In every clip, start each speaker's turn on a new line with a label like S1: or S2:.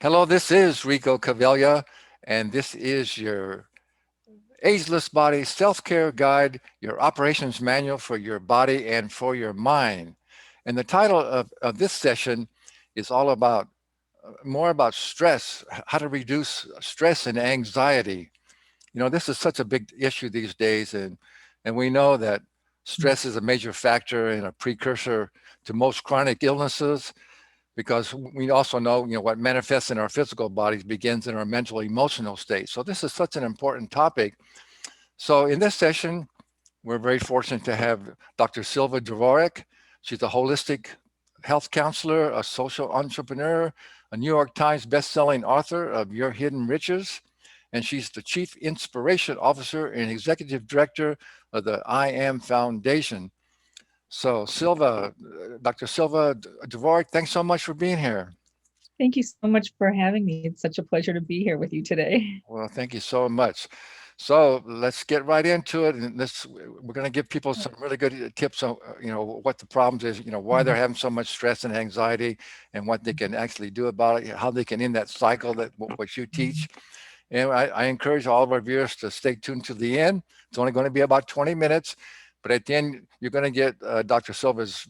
S1: Hello, this is Rico Cavella, and this is your Ageless Body Self Care Guide, your operations manual for your body and for your mind. And the title of this session is all about more about stress, how to reduce stress and anxiety. This is such a big issue these days, and we know that stress is a major factor and a precursor to most chronic illnesses because we also know, what manifests in our physical bodies begins in our mental emotional state. So this is such an important topic. So in this session, we're very fortunate to have Dr. Silva Dvorak. She's a holistic health counselor, a social entrepreneur, a New York Times bestselling author of Your Hidden Riches, and she's the Chief Inspiration Officer and Executive Director of the I Am Foundation. So Dr. Silva Dvorak, thanks so much for being here.
S2: Thank you so much for having me. It's such a pleasure to be here with you today.
S1: Well, thank you so much. So let's get right into it, and we're going to give people some really good tips on what the problems is, why they're
S2: Mhm.
S1: having so much stress and anxiety, and what they can actually do about it, how they can end that cycle that what you teach. And I encourage all of our viewers to stay tuned to the end. It's only going to be about 20 minutes, but at the end, you're going to get Dr. Silva's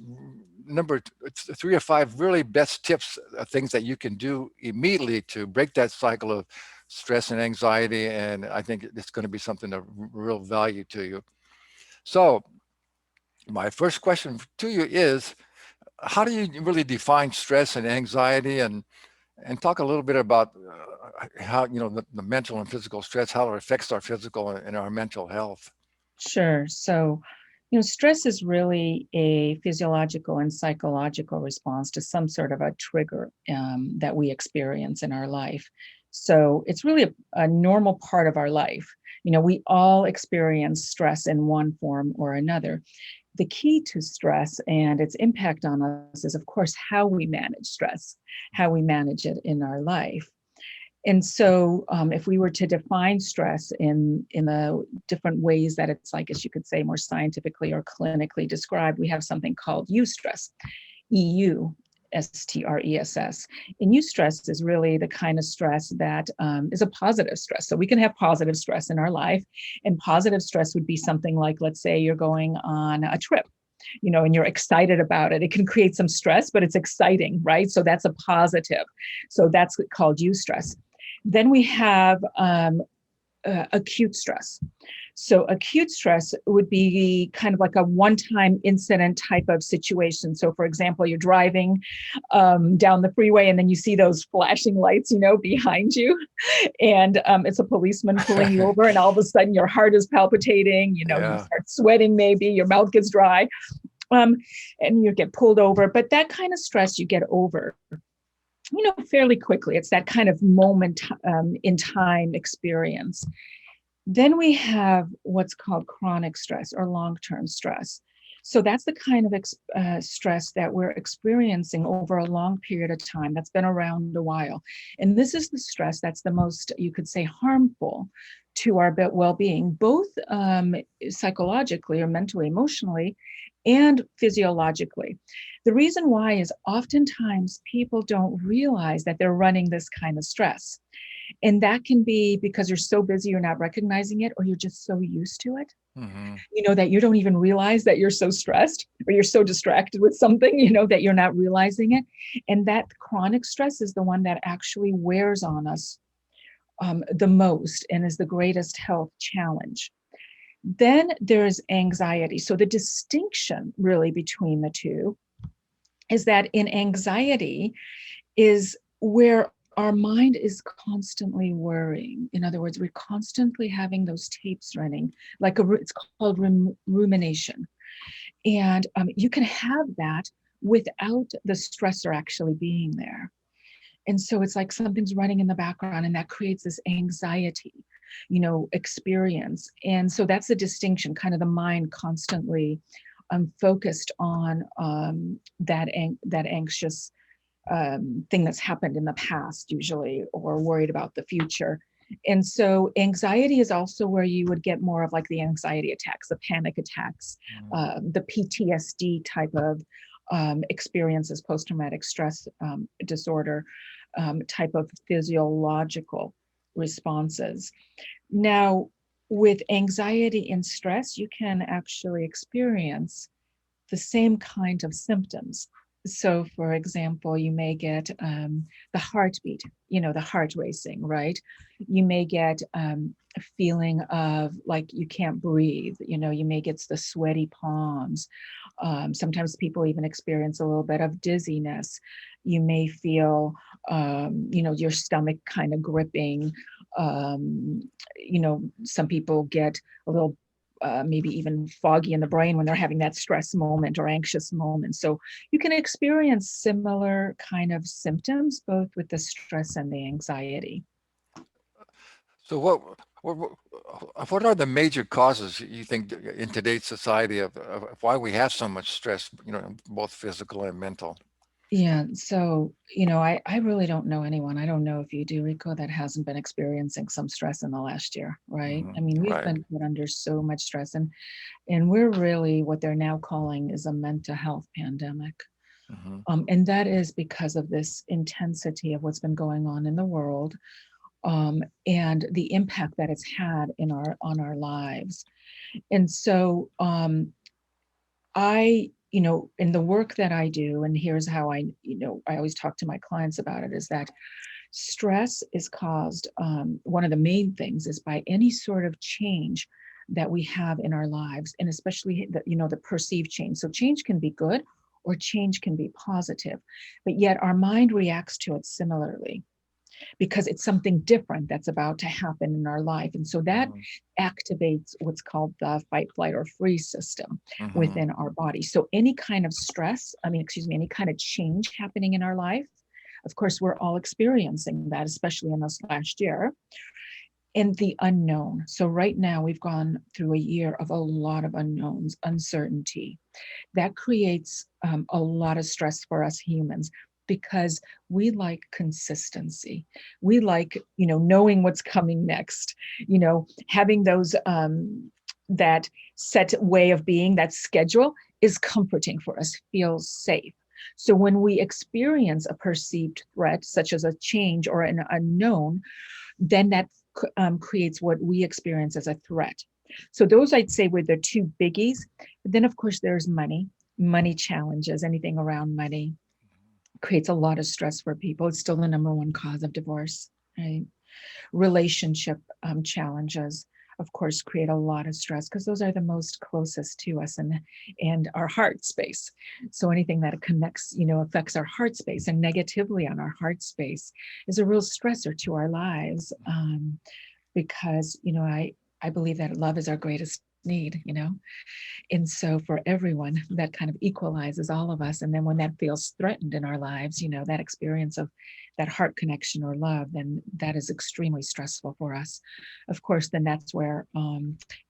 S1: three or five really best tips, things that you can do immediately to break that cycle of stress and anxiety. And I think it's going to be something of real value to you. So, my first question to you is, how do you really define stress and anxiety, and talk a little bit about how the mental and physical stress, how it affects our physical and our mental health.
S2: Sure. So, stress is really a physiological and psychological response to some sort of a trigger that we experience in our life. So, it's really a normal part of our life. We all experience stress in one form or another. The key to stress and its impact on us is, of course, how we manage stress, how we manage it in our life. And so, if we were to define stress in the different ways that it's, I guess you could say, more scientifically or clinically described, we have something called eustress, EUSTRESS. And eustress is really the kind of stress that is a positive stress. So we can have positive stress in our life, and positive stress would be something like, let's say, you're going on a trip, and you're excited about it. It can create some stress, but it's exciting, right? So that's a positive. So that's called eustress. Then we have acute stress. So acute stress would be kind of like a one-time incident type of situation. So for example, you're driving down the freeway and then you see those flashing lights, behind you. And it's a policeman pulling you over, and all of a sudden your heart is palpitating, you
S1: Yeah.
S2: start sweating, maybe your mouth gets dry, um, and you get pulled over. But that kind of stress you get over, fairly quickly. It's that kind of moment in time experience. Then we have what's called chronic stress or long-term stress. So that's the kind of stress that we're experiencing over a long period of time that's been around a while. And this is the stress that's the most, you could say, harmful to our well-being, both psychologically or mentally, emotionally, and physiologically. The reason why is oftentimes people don't realize that they're running this kind of stress. And that can be because you're so busy, you're not recognizing it, or you're just so used to it,
S1: Hmm.
S2: that you don't even realize that you're so stressed, or you're so distracted with something, that you're not realizing it. And that chronic stress is the one that actually wears on us the most and is the greatest health challenge. Then there's anxiety. So the distinction really between the two is that in anxiety is where our mind is constantly worrying. In other words, we're constantly having those tapes running, it's called rumination. And you can have that without the stressor actually being there. And so it's like something's running in the background, and that creates this anxiety, experience. And so that's the distinction, kind of the mind constantly focused on that anxious thing that's happened in the past, usually, or worried about the future. And so anxiety is also where you would get more of like the anxiety attacks, the panic attacks, the PTSD type of experiences, post-traumatic stress disorder. type of physiological responses. Now, with anxiety and stress, you can actually experience the same kind of symptoms. So, for example, you may get the heartbeat, the heart racing, right? You may get a feeling of like you can't breathe, you may get the sweaty palms. Sometimes people even experience a little bit of dizziness. You may feel, your stomach kind of gripping. Some people get a little maybe even foggy in the brain when they're having that stress moment or anxious moment. So you can experience similar kind of symptoms both with the stress and the anxiety.
S1: So what are the major causes you think in today's society of why we have so much stress, both physical and mental?
S2: Yeah, so I really don't know anyone. I don't know if you do, Rico, that hasn't been experiencing some stress in the last year, right? I mean, we've
S1: Right.
S2: been put under so much stress, and we're really what they're now calling is a mental health pandemic.
S1: Hmm.
S2: And that is because of this intensity of what's been going on in the world, and the impact that it's had on our lives. And so in the work that I do, and here's how I always talk to my clients about it, is that stress is caused, one of the main things is by any sort of change that we have in our lives, and especially the perceived change. So change can be good or change can be positive, but yet our mind reacts to it similarly because it's something different that's about to happen in our life. And so that
S1: Hmm.
S2: activates what's called the fight, flight, or freeze system
S1: Hmm.
S2: within our body. So any kind of stress, excuse me, any kind of change happening in our life, of course, we're all experiencing that, especially in this last year, and the unknown. So right now we've gone through a year of a lot of unknowns, uncertainty. That creates a lot of stress for us humans because we like consistency. We like, knowing what's coming next, having that set way of being, that schedule is comforting for us, feels safe. So when we experience a perceived threat, such as a change or an unknown, then that creates what we experience as a threat. So those I'd say were the two biggies. But then of course there's money challenges, anything around money creates a lot of stress for people. It's still the number one cause of divorce, right? Relationship challenges, of course, create a lot of stress because those are the most closest to us and our heart space. So anything that connects, affects our heart space and negatively on our heart space is a real stressor to our lives, because I believe that love is our greatest need. And so for everyone, that kind of equalizes all of us. And then when that feels threatened in our lives, that experience of that heart connection or love, then that is extremely stressful for us. Of course, then that's where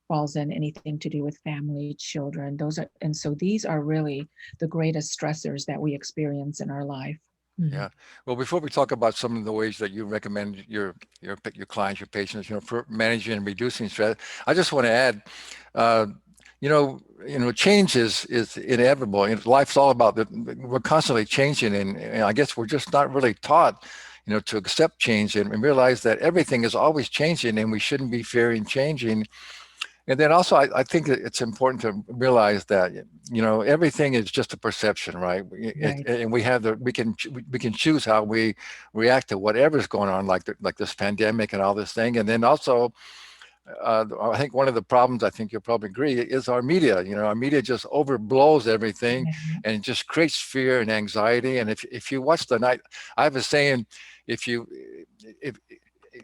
S2: falls in anything to do with family, children. And so these are really the greatest stressors that we experience in our life. Mhm.
S1: Yeah. Well, before we talk about some of the ways that you recommend your clients, your patients, for managing and reducing stress, I just want to add, uh, change is inevitable. Life's all about that. We're constantly changing, and I guess we're just not really taught, to accept change and realize that everything is always changing, and we shouldn't be fearing changing. And then also, I think that it's important to realize that everything is just a perception, right?
S2: Right.
S1: And we can choose how we react to whatever's going on, like this pandemic and all this thing. And then also, I think one of the problems, I think you'll probably agree, is our media. Our media just overblows everything
S2: Yeah,
S1: and it just creates fear and anxiety. And if you watch the night, I have a saying, if you if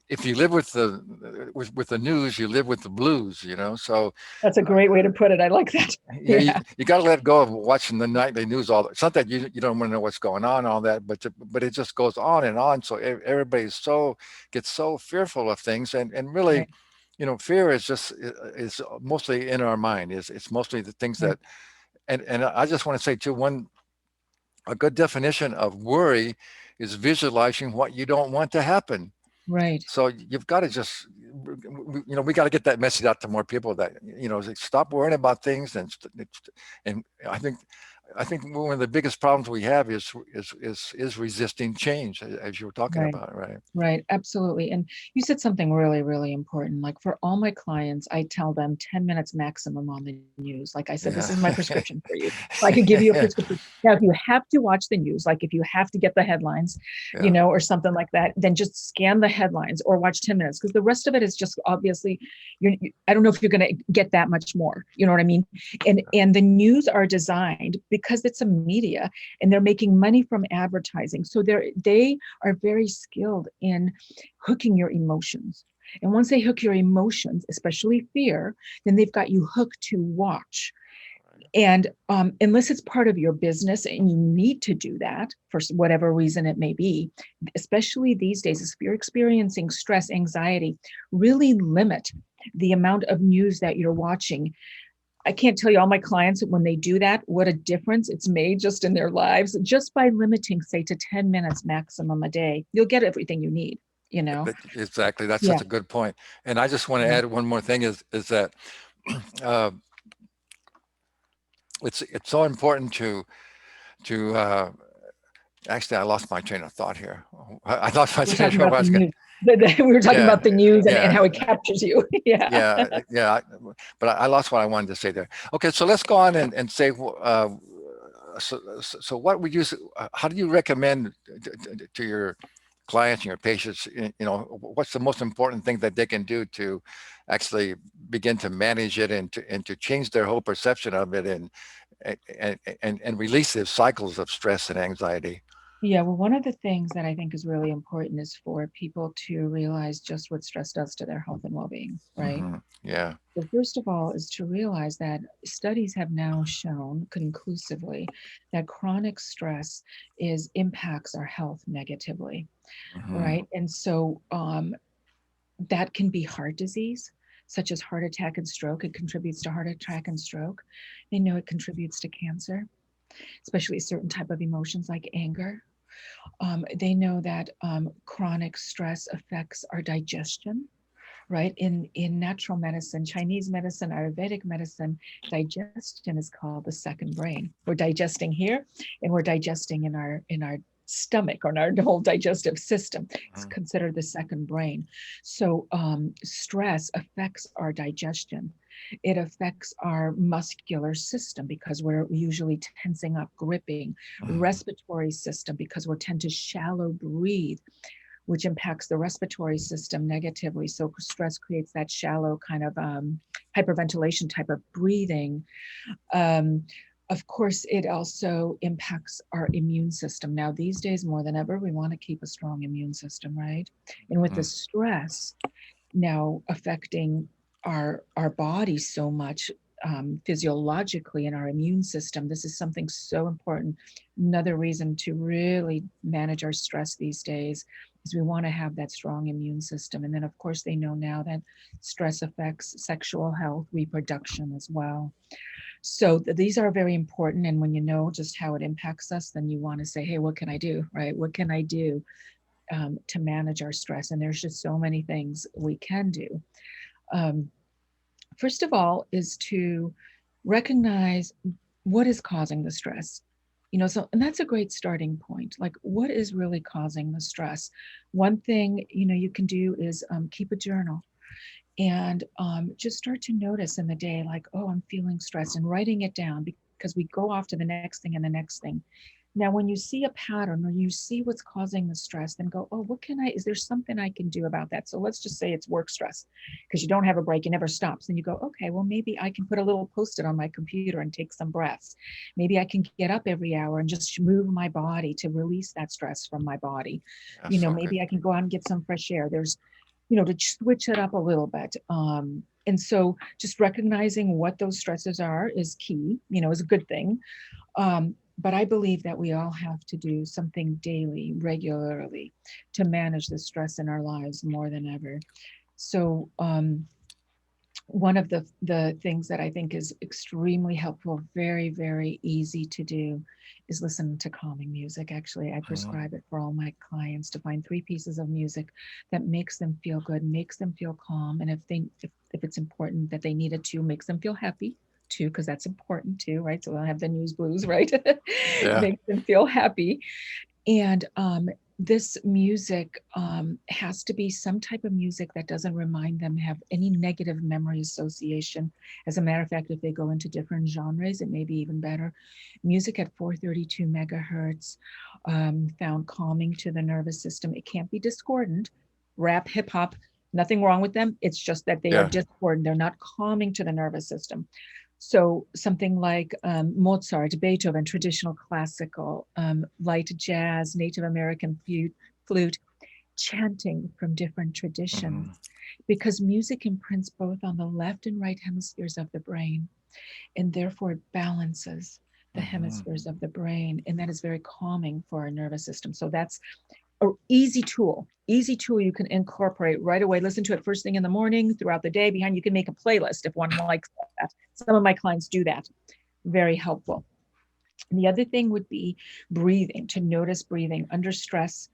S1: if you live with the news, you live with the blues. So
S2: that's a
S1: uh,
S2: great way to put it. I like that.
S1: yeah,
S2: Yeah.
S1: you got to let go of watching the nightly news all. It's not that you don't want to know what's going on, all that, but it just goes on and on. So everybody gets so fearful of things, and really,
S2: Right.
S1: fear is mostly in our mind. It's mostly the things
S2: Right.
S1: that, and I just want to say too, a good definition of worry is visualizing what you don't want to happen.
S2: Right.
S1: So you've got to just, we got to get that message out to more people that, stop worrying about things. And I think I think one of the biggest problems we have is resisting change, as you were talking
S2: Right.
S1: about, right?
S2: Right, absolutely. And you said something really, really important. Like for all my clients, I tell them 10 minutes maximum on the news. Like I said, this is
S1: Yeah.
S2: my prescription for you. So I could give you a prescription. Now, if you have to watch the news, like if you have to get the headlines,
S1: Yeah.
S2: or something like that, then just scan the headlines or watch 10 minutes because the rest of it is just obviously I don't know if you're going to get that much more. You know what I mean? And the news are designed because it's a media and they're making money from advertising. So they are very skilled in hooking your emotions. And once they hook your emotions, especially fear, then they've got you hooked to watch. And unless it's part of your business and you need to do that for whatever reason it may be, especially these days, if you're experiencing stress, anxiety, really limit the amount of news that you're watching. I can't tell you all my clients when they do that, what a difference it's made just in their lives, just by limiting, say, to 10 minutes maximum a day. You'll get everything you need, you know?
S1: Exactly. That's
S2: Yeah.
S1: such a good point. And I just want to
S2: Yeah.
S1: add one more thing is that uh, it's so important to actually I lost my train of thought here. I lost my
S2: We're
S1: train of
S2: talking
S1: thought.
S2: about the news. We were talking
S1: Yeah,
S2: about the news and
S1: yeah,
S2: how it captures you. Yeah.
S1: yeah. But I lost what I wanted to say there. Okay, so let's go on and say, so what would you, how do you recommend to your clients and your patients, what's the most important thing that they can do to actually begin to manage it and to change their whole perception of it and release these cycles of stress and anxiety?
S2: Yeah, well, one of the things that I think is really important is for people to realize just what stress does to their health and well-being, right?
S1: Yeah.
S2: So first of all is to realize that studies have now shown conclusively that chronic stress is impacts our health negatively,
S1: Hmm.
S2: right? And so that can be heart disease, such as heart attack and stroke. It contributes to heart attack and stroke. They know it contributes to cancer, especially certain type of emotions like anger. They know that chronic stress affects our digestion, right? In natural medicine, Chinese medicine, Ayurvedic medicine, digestion is called the second brain. We're digesting here, and we're digesting in our stomach or in our whole digestive system. It's
S1: Hmm.
S2: considered the second brain. So stress affects our digestion. It affects our muscular system because we're usually tensing up, gripping,
S1: Hmm.
S2: respiratory system because we tend to shallow breathe, which impacts the respiratory system negatively. So stress creates that shallow kind of hyperventilation type of breathing. Um, of course, it also impacts our immune system. Now, these days, more than ever, we want to keep a strong immune system, right? And with the stress now affecting our body so much physiologically in our immune system, this is something so important. Another reason to really manage our stress these days is we want to have that strong immune system. And then, of course, they know now that stress affects sexual health, reproduction as well. So these are very important. And when you know just how it impacts us, then you want to say, hey, what can I do, right? What can I do to manage our stress? And there's just so many things we can do. Um, First of all, is to recognize what is causing the stress. So, and that's a great starting point. Like, what is really causing the stress? One thing, you can do is keep a journal and just start to notice in the day, like, oh, I'm feeling stressed, and writing it down because we go off to the next thing and the next thing. Now, when you see a pattern or you see what's causing the stress, then go, oh, is there something I can do about that? So let's just say it's work stress because you don't have a break, it never stops. Then you go, okay, well, maybe I can put a little post it on my computer and take some breaths. Maybe I can get up every hour and just move my body to release that stress from my body.
S1: That's so good.
S2: Maybe I can go out and get some fresh air. To switch it up a little bit. And so just recognizing what those stresses are is key, is a good thing. But I believe that we all have to do something daily, regularly, to manage the stress in our lives more than ever. So, one of the things that I think is extremely helpful, very, very easy to do, is listen to calming music. Actually, I
S1: Mhm.
S2: prescribe it for all my clients to find 3 pieces of music that makes them feel good, makes them feel calm, and if it's important that they need it to, makes them feel happy. too, because that's important too, right? So they don't have the news blues, right?
S1: Yeah.
S2: Makes them feel happy. And this music has to be some type of music that doesn't remind them have any negative memory association. As a matter of fact, if they go into different genres, it may be even better. Music at 432 megahertz, found calming to the nervous system. It can't be discordant. Rap, hip hop, nothing wrong with them. It's just that they are
S1: Yeah.
S2: discordant. They're not calming to the nervous system. So something like Mozart, Beethoven, traditional classical, light jazz, Native American flute, chanting from different traditions,
S1: Hmm.
S2: because music imprints both on the left and right hemispheres of the brain, and therefore it balances the
S1: Hmm.
S2: hemispheres of the brain, and that is very calming for our nervous system. So that's an easy tool you can incorporate right away. Listen to it first thing in the morning, throughout the day. Behind, you can make a playlist if one likes that. Some of my clients do that. Very helpful. And the other thing would be breathing, to notice breathing under stress,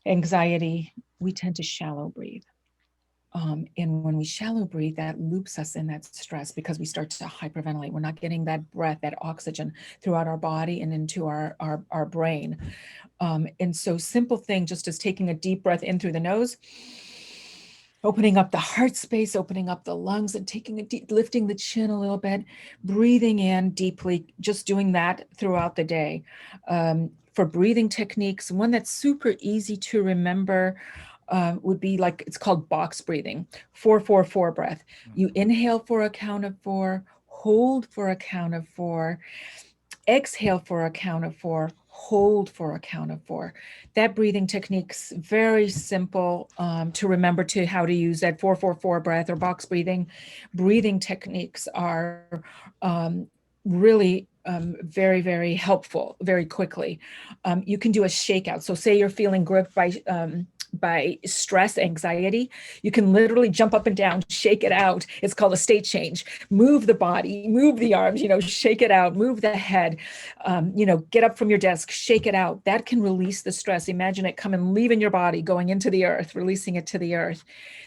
S2: anxiety. We tend to shallow breathe. And when we shallow breathe, that loops us in that stress because we start to hyperventilate. We're not getting that breath, that oxygen throughout our body and into our brain. And so simple thing, just as taking a deep breath in through the nose, opening up the heart space, opening up the lungs, and taking a deep, lifting the chin a little bit, breathing in deeply, just doing that throughout the day. For breathing techniques, one that's super easy to remember would be like, it's called box breathing, 4-4-4 breath. You inhale for a count of 4, hold for a count of 4, exhale for a count of 4, hold for a count of 4. That breathing technique's very simple to remember, to how to use that 4-4-4 breath or box breathing. Breathing techniques are really very, very helpful very quickly. You can do a shakeout. So say you're feeling gripped by stress, anxiety, you can literally jump up and down, shake it out. It's called a state change. Move the body, move the arms, shake it out, move the head, get up from your desk, shake it out. That can release the stress. Imagine it coming, leaving your body, going into the earth, releasing it to the earth.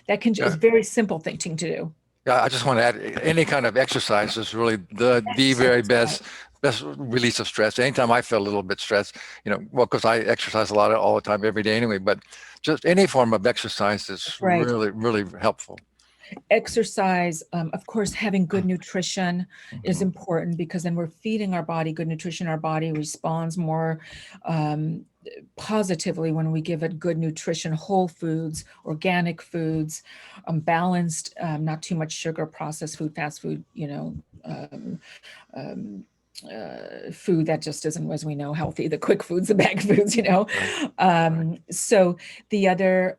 S2: That can is
S1: Yeah.
S2: very simple thing to do.
S1: Yeah, I just want to add, any kind of exercise is really the very best release of stress. Anytime I feel a little bit stressed, well, because I exercise a lot all the time, every day anyway, but just any form of exercise is
S2: That's right.
S1: really, really helpful.
S2: Exercise, of course, having good nutrition is
S1: Mhm.
S2: important, because then we're feeding our body good nutrition. Our body responds more um, positively when we give it good nutrition, whole foods, organic foods, balanced, not too much sugar, processed food, fast food, um, um, food that just isn't, as we know, healthy, the quick foods, the bagged foods.
S1: Right.
S2: So the other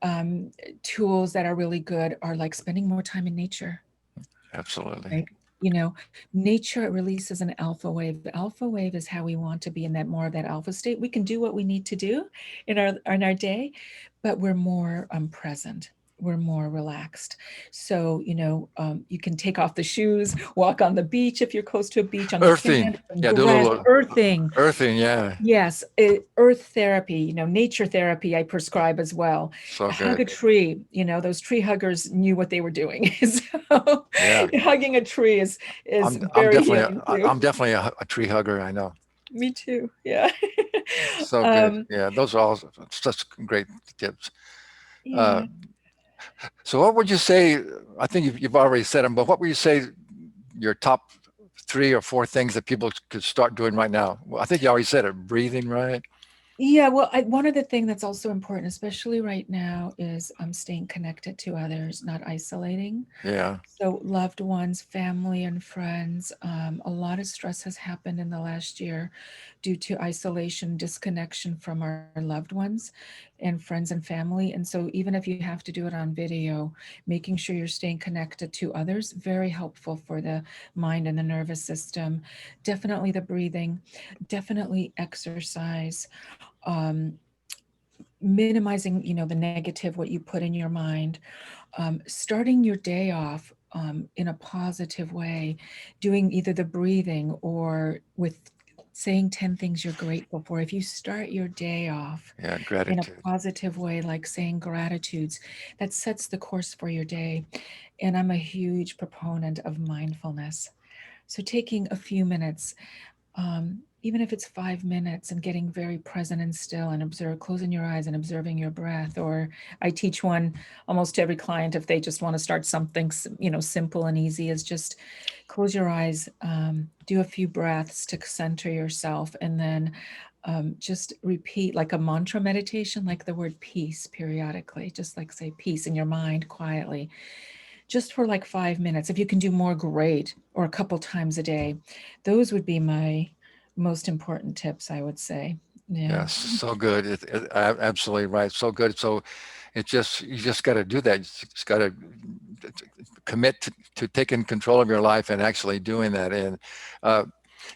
S2: tools that are really good are like spending more time in nature,
S1: Absolutely.
S2: right? Nature releases an alpha wave. The alpha wave is how we want to be, in that more of that alpha state. We can do what we need to do in our day, but we're more present. We're more relaxed. So, you can take off the shoes, walk on the beach if you're close to a beach, on the
S1: Earthing.
S2: sand, some
S1: Yeah, do a
S2: grass,
S1: little
S2: earthing.
S1: earthing. Yeah.
S2: Yes, earth therapy, nature therapy I prescribe as well.
S1: So
S2: Hug
S1: good.
S2: a tree, those tree huggers knew what they were doing. So
S1: Yeah.
S2: hugging a tree is
S1: I'm
S2: very
S1: definitely
S2: healing too.
S1: I'm definitely a tree hugger. I know.
S2: Me too. Yeah.
S1: So good.
S2: um,
S1: Yeah, those are all such great tips. Uh,
S2: yeah.
S1: so what would you say? I think you've already said them, but what would you say your top 3 or 4 things that people could start doing right now? Well, I think you already said it. Breathing, right?
S2: Yeah, well, one other thing that's also important, especially right now, is staying connected to others, not isolating.
S1: Yeah.
S2: So loved ones, family and friends. A lot of stress has happened in the last year due to isolation, disconnection from our loved ones and friends and family. And so even if you have to do it on video, making sure you're staying connected to others, very helpful for the mind and the nervous system. Definitely the breathing, definitely exercise. Um, Minimizing the negative, what you put in your mind, starting your day off in a positive way, doing either the breathing or with saying 10 things you're grateful for. If you start your day off
S1: Yeah.
S2: in a
S1: Gratitude.
S2: positive way, like saying gratitudes, that sets the course for your day. And I'm a huge proponent of mindfulness. So taking a few minutes, even if it's 5 minutes, and getting very present and still and observe, closing your eyes and observing your breath. Or I teach one almost to every client if they just want to start something, simple and easy, is just close your eyes, do a few breaths to center yourself, and then just repeat like a mantra meditation, like the word peace periodically, just like say peace in your mind quietly, just for like 5 minutes. If you can do more, great, or a couple times a day. Those would be my most important tips, I would say. Yeah.
S1: Yes, so good. Absolutely right. So good. So you just got to do that. You just got to commit to taking control of your life and actually doing that. And, uh,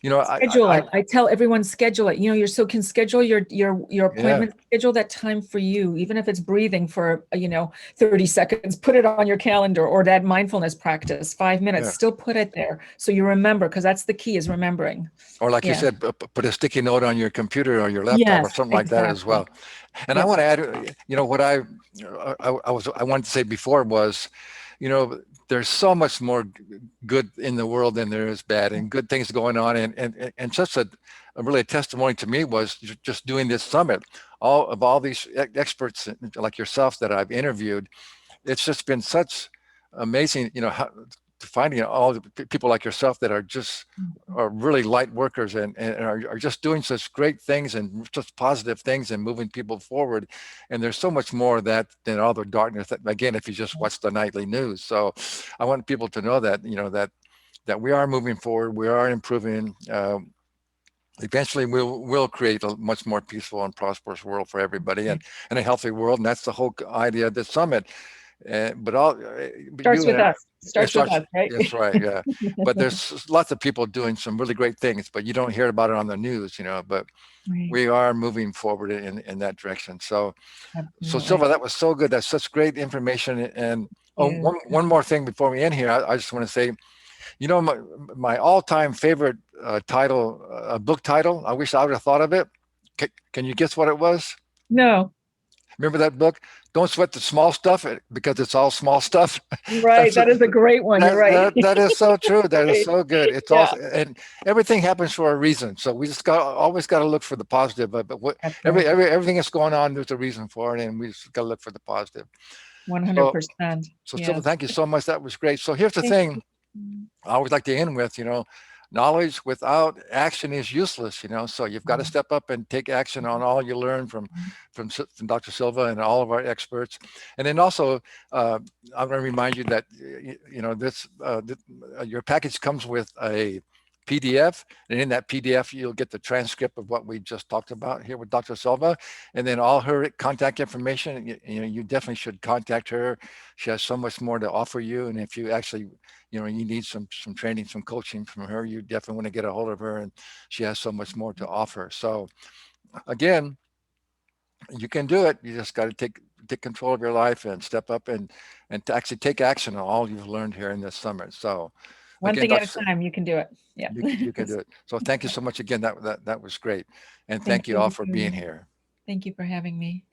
S2: Schedule it. I tell everyone, schedule it. You're so can schedule your
S1: yeah,
S2: appointment, schedule that time for you, even if it's breathing for 30 seconds, put it on your calendar, or that mindfulness practice, 5 minutes,
S1: yeah.
S2: still put it there so you remember, because that's the key, is remembering.
S1: Or like you
S2: Yeah.
S1: said, put a sticky note on your computer or your laptop or
S2: Yes,
S1: something like that as
S2: exactly.
S1: well. And I
S2: Yep.
S1: want to add, what I wanted to say before was, you know, there's so much more good in the world than there is bad, and good things going on. And just a really a testimony to me was just doing this summit. All these experts like yourself that I've interviewed, it's just been such amazing, finding all the people like yourself that are just
S2: Mhm.
S1: are really light workers and are just doing such great things and such positive things and moving people forward. And there's so much more of that than all the darkness that, again, if you just watch the nightly news. So I want people to know that, that we are moving forward, we are improving. Eventually we'll create a much more peaceful and prosperous world for everybody, and a healthy world. And that's the whole idea of the summit. But
S2: Starts
S1: you
S2: with
S1: and
S2: us.
S1: it
S2: Starts with
S1: starts.
S2: us, right?
S1: That's right. Yeah, but there's lots of people doing some really great things, but you don't hear about it on the news, But
S2: Right.
S1: we are moving forward in that direction. So
S2: Absolutely.
S1: Silva, that was so good. That's such great information. And oh,
S2: Yeah.
S1: one more thing before we end here, I just want to say, my all-time favorite book title. I wish I would have thought of it. Can you guess what it was?
S2: No.
S1: Remember that book? Don't sweat the small stuff because it's all small stuff.
S2: Right.
S1: That's
S2: That is a great one. You're right.
S1: that is so true. That is
S2: Right.
S1: so good. It's
S2: Yeah.
S1: also, and everything happens for a reason. So we just always got to look for the positive. But what
S2: That's right.
S1: everything that's going on, there's a reason for it, and we just got to look for the positive. So
S2: 100%.
S1: Silva,
S2: Yes.
S1: thank you so much. That was great. So here's the
S2: Thank
S1: thing.
S2: you. Mm.
S1: I always like to end with, knowledge without action is useless, So you've got to step up and take action on all you learn from Dr. Silva and all of our experts. And then also, I'm going to remind you that, your package comes with a PDF, and in that PDF, you'll get the transcript of what we just talked about here with Dr. Silva, and then all her contact information. You definitely should contact her. She has so much more to offer you, and if you actually you need some training, some coaching from her, you definitely want to get a hold of her, and she has so much more to offer. So again, you can do it. You just got to take control of your life and step up and to actually take action on all you've learned here in this summer. So
S2: One
S1: again,
S2: thing at a
S1: Dr.
S2: time, you can do it. Yeah.
S1: You can do it. So thank you so much again. That was great, and
S2: Thank
S1: thank you all
S2: you.
S1: for being here.
S2: Thank you for having me.